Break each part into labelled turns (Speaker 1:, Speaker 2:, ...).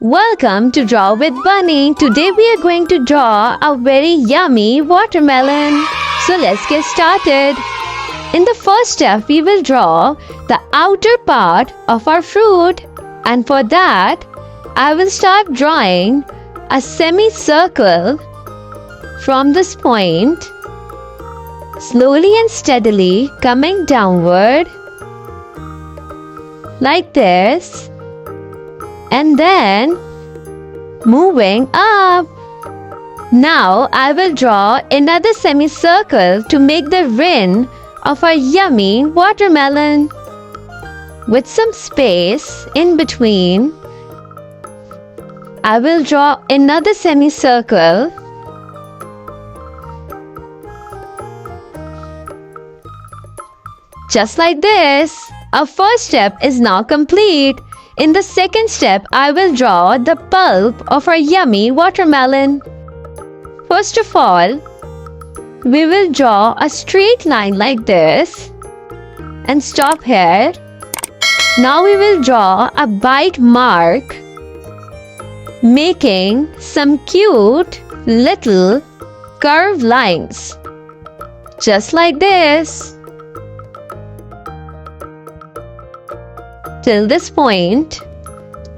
Speaker 1: Welcome to Draw with Bunny. Today we are going to draw a very yummy watermelon. So let's get started. In the first step, we will draw the outer part of our fruit. And for that, I will start drawing a semicircle from this point, slowly and steadily coming downward like this, and then moving up. Now I will draw another semicircle to make the rim of our yummy watermelon with some space in between. I will draw another semicircle just like this. Our first step is now complete. In the second step, I will draw the pulp of our yummy watermelon. First of all, we will draw a straight line like this and stop here. Now we will draw a bite mark, making some cute little curved lines, just like this. Till this point,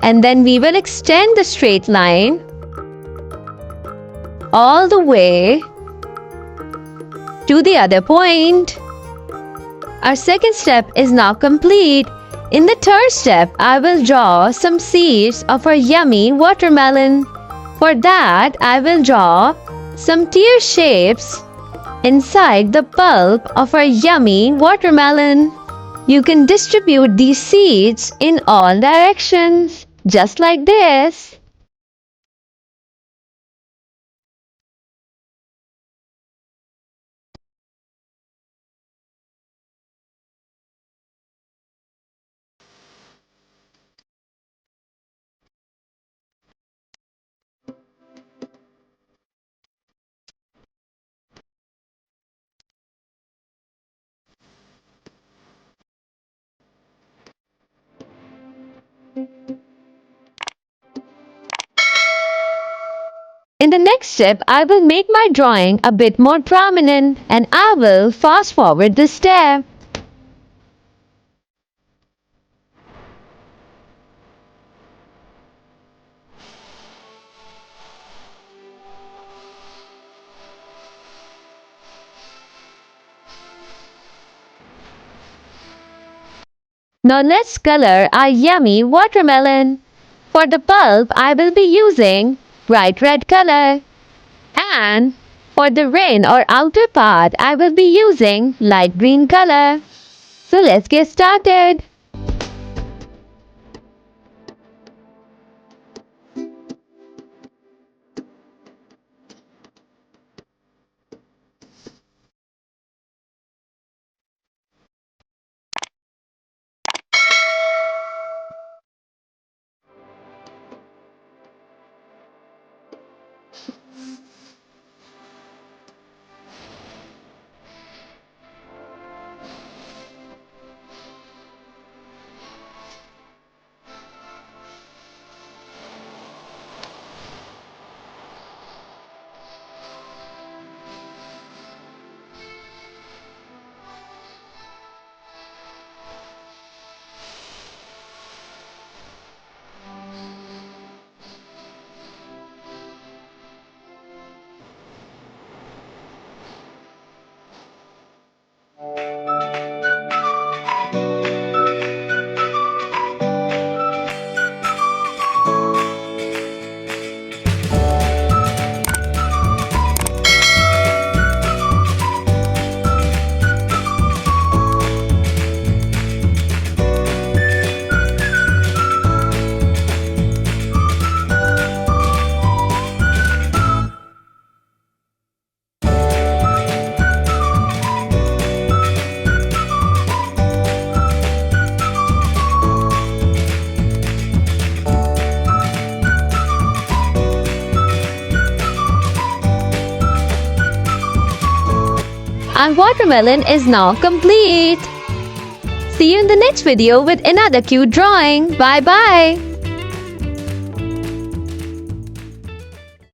Speaker 1: and then we will extend the straight line all the way to the other point. Our second step is now complete. In the third step, I will draw some seeds of our yummy watermelon. For that, I will draw some tear shapes inside the pulp of our yummy watermelon. You can distribute these seeds in all directions, just like this. In the next step, I will make my drawing a bit more prominent, and I will fast forward this step. Now let's color our yummy watermelon. For the pulp, I will be using bright red color, and for the rim or outer part, I will be using light green color. So let's get started. Our watermelon is now complete. See you in the next video with another cute drawing. Bye bye.